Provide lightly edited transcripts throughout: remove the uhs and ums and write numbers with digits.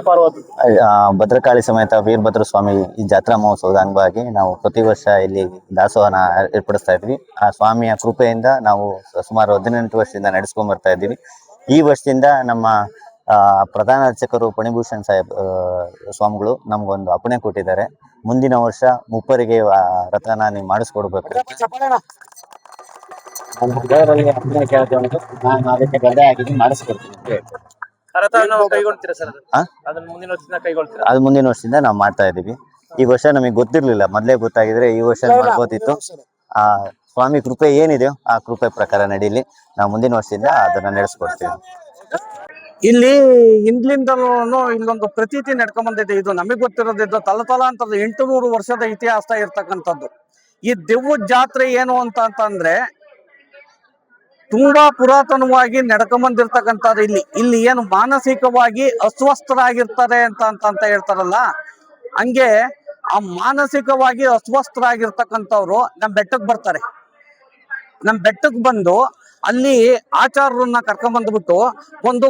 ಪಾರ್ವತಿ ಭದ್ರಕಾಳಿ ಸಮೇತ ವೀರಭದ್ರ ಸ್ವಾಮಿ ಈ ಜಾತ್ರಾ ಮಹೋತ್ಸವದ ಅಂಗವಾಗಿ ನಾವು ಪ್ರತಿ ವರ್ಷ ಇಲ್ಲಿ ದಾಸೋಹನ ಏರ್ಪಡಿಸ್ತಾ ಇದ್ವಿ. ಆ ಸ್ವಾಮಿಯ ಕೃಪೆಯಿಂದ ನಾವು ಸುಮಾರು 18 ವರ್ಷದಿಂದ ನಡೆಸ್ಕೊಂಡ್ ಬರ್ತಾ ಇದ್ದೀವಿ. ಈ ವರ್ಷದಿಂದ ನಮ್ಮ ಪ್ರಧಾನ ಅರ್ಚಕರು ಫಣಿಭೂಷಣ್ ಸಾಹೇಬ್ ಸ್ವಾಮಿಗಳು ನಮ್ಗೊಂದು ಅಪ್ಪಣೆ ಕೊಟ್ಟಿದ್ದಾರೆ. ಮುಂದಿನ ವರ್ಷ ಮುಪ್ಪರಿಗೆ ರಥನ ನೀವು ಮಾಡಿಸ್ಕೊಡ್ಬೇಕು. ನಾನು ಅದಕ್ಕೆ ಗದ್ದೆ ಹಾಕಿದ್ದು ಮಾಡಿಸ್ಕೊಡ್ತೀನಿ. ಅದು ಮುಂದಿನ ವರ್ಷದಿಂದ ನಾವು ಮಾಡ್ತಾ ಇದೀವಿ. ಈ ವರ್ಷ ನಮಗೆ ಗೊತ್ತಿರ್ಲಿಲ್ಲ, ಮೊದ್ಲೇ ಗೊತ್ತಾಗಿದ್ರೆ ಈ ವರ್ಷ ಮಾಡ್ಬೋದಿತ್ತು. ಆ ಸ್ವಾಮಿ ಕೃಪೆ ಏನಿದೆಯೋ ಆ ಕೃಪೆ ಪ್ರಕಾರ ನಡೀಲಿ. ನಾವು ಮುಂದಿನ ವರ್ಷದಿಂದ ಅದನ್ನ ನಡೆಸ್ಕೊಡ್ತೀವಿ. ಇಲ್ಲಿ ಹಿಂದ್ಲಿಂದಲೂ ಇಲ್ಲೊಂದು ಪ್ರತೀತಿ ನಡ್ಕೊಂಡ್ ಬಂದಿದೆ. ಇದು ನಮಗ್ ಗೊತ್ತಿರೋದಿದ್ದು ತಲತಲಾಂತರದ 800 ವರ್ಷದ ಇತಿಹಾಸ ಇರ್ತಕ್ಕಂಥದ್ದು. ಈ ದೆವ್ವದ ಜಾತ್ರೆ ಏನು ಅಂತಂದ್ರೆ ತುಂಬಾ ಪುರಾತನವಾಗಿ ನಡ್ಕೊಂಬಂದಿರ್ತಕ್ಕಂಥದ್ದು. ಇಲ್ಲಿ ಏನು ಮಾನಸಿಕವಾಗಿ ಅಸ್ವಸ್ಥರಾಗಿರ್ತಾರೆ ಅಂತ ಹೇಳ್ತಾರಲ್ಲ, ಹಂಗೆ ಆ ಮಾನಸಿಕವಾಗಿ ಅಸ್ವಸ್ಥರಾಗಿರ್ತಕ್ಕಂಥವ್ರು ನಮ್ ಬೆಟ್ಟಕ್ಕೆ ಬರ್ತಾರೆ. ನಮ್ ಬೆಟ್ಟಕ್ಕೆ ಬಂದು ಅಲ್ಲಿ ಆಚಾರ್ಯರನ್ನ ಕರ್ಕೊಂಡ್ ಬಂದ್ಬಿಟ್ಟು ಒಂದು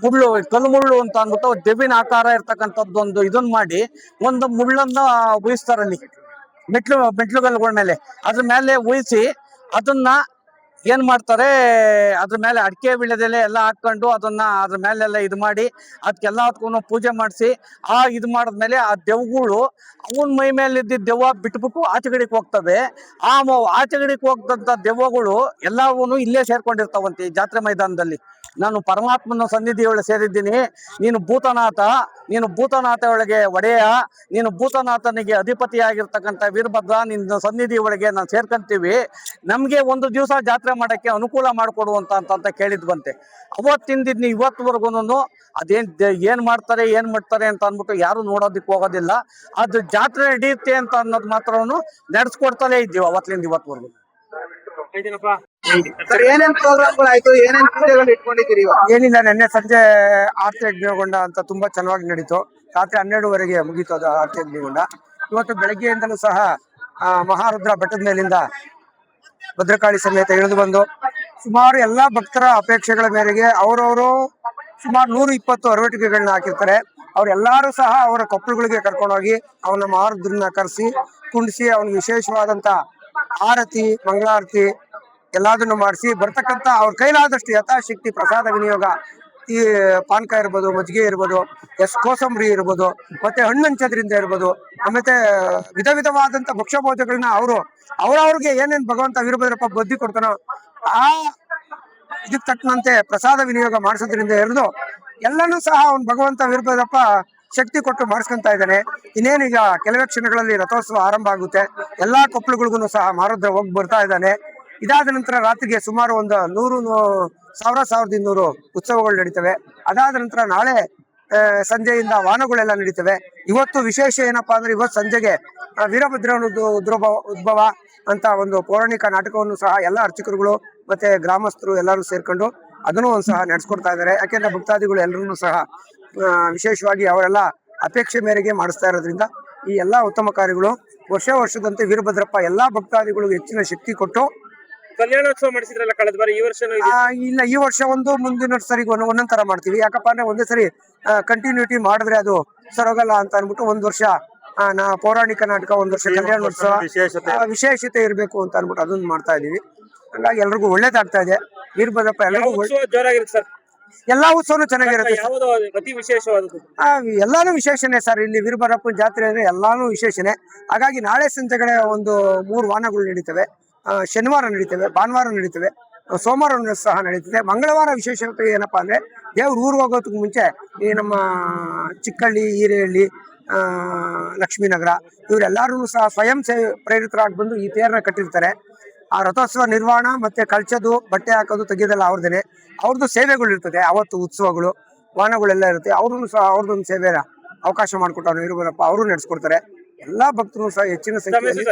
ಮುಳ್ಳು ಕಲ್ಲು ಮುಳ್ಳು ಅಂತ ಅಂದ್ಬಿಟ್ಟು ದೆವ್ವಿನ ಆಕಾರ ಇರ್ತಕ್ಕಂಥದ್ದು ಒಂದು ಇದನ್ನ ಮಾಡಿ ಒಂದು ಮುಳ್ಳನ್ನ ಉಯಿಸ್ತಾರೆ ಅಲ್ಲಿ ಮೆಟ್ಲುಗಳ ಮೇಲೆ. ಅದ್ರ ಮೇಲೆ ಉಯಿಸಿ ಅದನ್ನ ಏನ್ ಮಾಡ್ತಾರೆ, ಅದ್ರ ಮೇಲೆ ಅಡಿಕೆ ವೀಳ್ಯದೆಲೆ ಎಲ್ಲ ಹಾಕೊಂಡು ಅದನ್ನ ಅದ್ರ ಮೇಲೆಲ್ಲ ಇದು ಮಾಡಿ ಅದಕ್ಕೆಲ್ಲದಕ್ಕೂ ಪೂಜೆ ಮಾಡಿಸಿ ಇದು ಮಾಡಿದ್ಮೇಲೆ ಆ ದೆವ್ಗಳು ಅವನ್ ಮೈ ಮೇಲೆ ಇದ್ದಿದ್ದ ದೆವ್ವ ಬಿಟ್ಬಿಟ್ಟು ಆಚೆಗಡೆಗೆ ಹೋಗ್ತವೆ. ಆಚೆಗಡೆಗೆ ಹೋಗ್ದಂತ ದೆವ್ವಗಳು ಎಲ್ಲವೂ ಇಲ್ಲೇ ಸೇರ್ಕೊಂಡಿರ್ತಾವಂತೆ ಈ ಜಾತ್ರೆ ಮೈದಾನದಲ್ಲಿ. ನಾನು ಪರಮಾತ್ಮನ ಸನ್ನಿಧಿಯೊಳಗೆ ಸೇರಿದ್ದೀನಿ. ನೀನು ಭೂತನಾಥ ಒಳಗೆ ಒಡೆಯ, ನೀನು ಭೂತನಾಥನಿಗೆ ಅಧಿಪತಿಯಾಗಿರ್ತಕ್ಕಂಥ ವೀರಭದ್ರ, ನಿನ್ನ ಸನ್ನಿಧಿ ಒಳಗೆ ನಾವು ಸೇರ್ಕೊಂತೀವಿ. ನಮ್ಗೆ ಒಂದು ದಿವಸ ಜಾತ್ರೆ ಮಾಡಕ್ಕೆ ಅನುಕೂಲ ಮಾಡಿಕೊಡುವಂತ ಅಂತ ಕೇಳಿದ್ವಂತೆ. ಅವತ್ತಿಂದ ಇವತ್ತುವರೆಗೂ ಏನ್ ಮಾಡ್ತಾರೆ ಅಂತ ಅಂದ್ಬಿಟ್ಟು ಯಾರು ನೋಡೋದಕ್ಕೆ ಹೋಗೋದಿಲ್ಲ. ಅದು ಜಾತ್ರೆ ನಡೆಯುತ್ತೆ ಅಂತ ಅನ್ನೋದು ಮಾತ್ರವನ್ನು ನಡೆಸ್ಕೊಡ್ತಲೇ ಇದ್ದೀವಿ ಅವತ್ತಿಂದ ಇವತ್ತುವರೆಗೂ. ಏನೇನ್ ಪ್ರೋಗ್ರಾಮ್ಗಳಾಯ್ತು, ಏನೇನ್ ಪೂಜೆಗಳು ಇಟ್ಕೊಂಡಿದ್ದೀರಿ? ಏನಿಲ್ಲ, ನಿನ್ನೆ ಸಂಜೆ ಆರತಿ ಅಗ್ನಿಗೊಂಡ ಅಂತ ತುಂಬಾ ಚೆನ್ನಾಗಿ ನಡೀತು. ರಾತ್ರಿ 12:30ಗೆ ಮುಗೀತು ಅದು ಆರತಿ ಅಗ್ನಿಗೊಂಡ. ಇವತ್ತು ಬೆಳಗ್ಗೆಯಿಂದಲೂ ಸಹ ಮಹಾರುದ್ರ ಬೆಟ್ಟದ ಮೇಲಿಂದ ಭದ್ರಕಾಳಿ ಸಮೇತ ಇಳಿದು ಬಂದು ಸುಮಾರು ಎಲ್ಲಾ ಭಕ್ತರ ಅಪೇಕ್ಷೆಗಳ ಮೇರೆಗೆ ಅವರವರು ಸುಮಾರು 120 ಅರವಟಿಕೆಗಳನ್ನ ಹಾಕಿರ್ತಾರೆ. ಅವ್ರೆಲ್ಲಾರು ಸಹ ಅವರ ಕೊಪ್ಪಳುಗಳಿಗೆ ಕರ್ಕೊಂಡೋಗಿ ಅವನ ಮಹಾರುದ್ರನ್ನ ಕರೆಸಿ ಕುಂಡಿಸಿ ಅವನಿಗೆ ವಿಶೇಷವಾದಂತ ಆರತಿ ಮಂಗಳಾರತಿ ಎಲ್ಲದನ್ನು ಮಾಡಿಸಿ ಬರ್ತಕ್ಕಂಥ ಅವ್ರ ಕೈಲಾದಷ್ಟು ಯಥಾಶಕ್ತಿ ಪ್ರಸಾದ ವಿನಿಯೋಗ, ಈ ಪಾನಕ ಇರ್ಬೋದು, ಮಜ್ಜಿಗೆ ಇರ್ಬೋದು, ಕೋಸಂಬರಿ ಇರ್ಬೋದು, ಮತ್ತೆ ಹಣ್ಣಂಚದ್ರಿಂದ ಇರ್ಬೋದು, ಮತ್ತೆ ವಿಧವಾದಂತ ಭಕ್ಷ್ಯಭೋಜಗಳನ್ನ ಅವ್ರವ್ರಿಗೆ ಏನೇನ್ ಭಗವಂತ ವೀರಭದ್ರಪ್ಪ ಬುದ್ಧಿ ಕೊಡ್ತಾನೋ ಆ ಇದಕ್ಕೆ ತಕ್ಕಂತೆ ಪ್ರಸಾದ ವಿನಿಯೋಗ ಮಾಡಿಸೋದ್ರಿಂದ ಹಿಡಿದು ಎಲ್ಲನೂ ಸಹ ಅವ್ನು ಭಗವಂತ ವೀರಭದ್ರಪ್ಪ ಶಕ್ತಿ ಕೊಟ್ಟು ಮಾಡಿಸ್ಕೊಂತ ಇದ್ದಾನೆ. ಇನ್ನೇನೀಗ ಕೆಲವೇ ಕ್ಷಣಗಳಲ್ಲಿ ರಥೋತ್ಸವ ಆರಂಭ ಆಗುತ್ತೆ. ಎಲ್ಲಾ ಕೊಪ್ಪಳುಗಳಿಗೂ ಸಹ ಮಾರುದ್ರ ಹೋಗಿ ಬರ್ತಾ ಇದ್ದಾನೆ. ಇದಾದ ನಂತರ ರಾತ್ರಿಗೆ ಸುಮಾರು ಒಂದು 100,000-1,200 ಉತ್ಸವಗಳು ನಡೀತವೆ. ಅದಾದ ನಂತರ ನಾಳೆ ಸಂಜೆಯಿಂದ ವಾಹನಗಳೆಲ್ಲ ನಡೀತವೆ. ಇವತ್ತು ವಿಶೇಷ ಏನಪ್ಪಾ ಅಂದ್ರೆ, ಇವತ್ತು ಸಂಜೆಗೆ ವೀರಭದ್ರನದು ಉದ್ಭವ ಅಂತ ಒಂದು ಪೌರಾಣಿಕ ನಾಟಕವನ್ನು ಸಹ ಎಲ್ಲ ಅರ್ಚಕರುಗಳು ಮತ್ತೆ ಗ್ರಾಮಸ್ಥರು ಎಲ್ಲರೂ ಸೇರ್ಕೊಂಡು ಅದನ್ನು ಸಹ ನಡೆಸ್ಕೊಡ್ತಾ ಇದ್ದಾರೆ. ಯಾಕೆಂದ್ರೆ ಭಕ್ತಾದಿಗಳು ಎಲ್ಲರೂ ಸಹ ವಿಶೇಷವಾಗಿ ಅವರೆಲ್ಲ ಅಪೇಕ್ಷೆ ಮೇರೆಗೆ ಮಾಡಿಸ್ತಾ ಇರೋದ್ರಿಂದ ಈ ಎಲ್ಲಾ ಉತ್ತಮ ಕಾರ್ಯಗಳು ವರ್ಷದಂತೆ ವೀರಭದ್ರಪ್ಪ ಎಲ್ಲಾ ಭಕ್ತಾದಿಗಳಿಗೂ ಹೆಚ್ಚಿನ ಶಕ್ತಿ ಕೊಟ್ಟು ಕಲ್ಯಾಣೋತ್ಸವ ಮಾಡಿಸಿದ್ರಲ್ಲ ಕಳೆದ ಬಾರಿ, ಈ ವರ್ಷ ಇಲ್ಲ, ಈ ವರ್ಷ ಒಂದು ಮುಂದಿನ ಸರಿಗೆ ಒಂದೊಂದ್ ತರ ಮಾಡ್ತೀವಿ. ಯಾಕಪ್ಪ ಅಂದ್ರೆ ಒಂದೇ ಸರಿ ಕಂಟಿನ್ಯೂಟಿ ಮಾಡಿದ್ರೆ ಅದು ಸರೋಗಲ್ಲ ಅಂತ ಅನ್ಬಿಟ್ಟು ಒಂದ್ ವರ್ಷ ಪೌರಾಣಿಕ ನಾಟಕ, ಒಂದ್ ವರ್ಷ ಕಲ್ಯಾಣೋತ್ಸವ ವಿಶೇಷತೆ ಇರಬೇಕು ಅಂತ ಅನ್ಬಿಟ್ಟು ಅದನ್ನ ಮಾಡ್ತಾ ಇದೀವಿ. ಹಂಗಾಗಿ ಎಲ್ರಿಗೂ ಒಳ್ಳೇದಾಗ್ತಾ ಇದೆ. ವೀರಭದ್ರಪ್ಪ ಎಲ್ಲರಿಗೂ ಜೋರಾಗಿರುತ್ತೆ ಸರ್. ಎಲ್ಲಾ ಉತ್ಸವನು ಚೆನ್ನಾಗಿರುತ್ತೆ. ಅತಿ ವಿಶೇಷವಾದದ್ದು ಎಲ್ಲಾನು ವಿಶೇಷನೇ ಸರ್. ಇಲ್ಲಿ ವೀರಭದ್ರಪ್ಪನ ಜಾತ್ರೆ ಅಂದ್ರೆ ಎಲ್ಲಾನು ವಿಶೇಷನೇ. ಹಾಗಾಗಿ ನಾಳೆ ಸಂಜೆಗಡೆ ಒಂದು 3 ವಾಹನಗಳು ನಡೀತವೆ. ಶನಿವಾರ ನಡೀತವೆ, ಭಾನುವಾರ ನಡೀತವೆ, ಸೋಮವಾರ ಸಹ ನಡೀತದೆ. ಮಂಗಳವಾರ ವಿಶೇಷತೆ ಏನಪ್ಪಾ ಅಂದ್ರೆ, ದೇವ್ರ ಊರಿಗೆ ಹೋಗೋದಕ್ಕೆ ಮುಂಚೆ ಈ ನಮ್ಮ ಚಿಕ್ಕಹಳ್ಳಿ, ಹಿರೇಹಳ್ಳಿ, ಲಕ್ಷ್ಮೀನಗರ ಇವರೆಲ್ಲರೂ ಸಹ ಸ್ವಯಂ ಪ್ರೇರಿತರಾಗಿ ಬಂದು ಈ ತೇರನ್ನ ಕಟ್ಟಿರ್ತಾರೆ. ಆ ರಥೋತ್ಸವ ನಿರ್ವಹಣಾ ಮತ್ತೆ ಕಳ್ಚೋದು, ಬಟ್ಟೆ ಹಾಕೋದು, ತೆಗೆಯೋದೆಲ್ಲ ಅವ್ರದ್ದು ಸೇವೆಗಳು ಇರ್ತದೆ. ಅವತ್ತು ಉತ್ಸವಗಳು ವಾಹನಗಳೆಲ್ಲ ಇರುತ್ತೆ. ಅವ್ರನ್ನು ಸಹ ಅವ್ರದ್ದೊಂದು ಸೇವೆ ಅವಕಾಶ ಮಾಡಿಕೊಟ್ಟು ವೀರಭದ್ರಪ್ಪ ಅವರು ನಡೆಸ್ಕೊಡ್ತಾರೆ. ಎಲ್ಲಾ ಭಕ್ತರು ಸಹ ಹೆಚ್ಚಿನ ಸಂಖ್ಯೆಯಲ್ಲಿ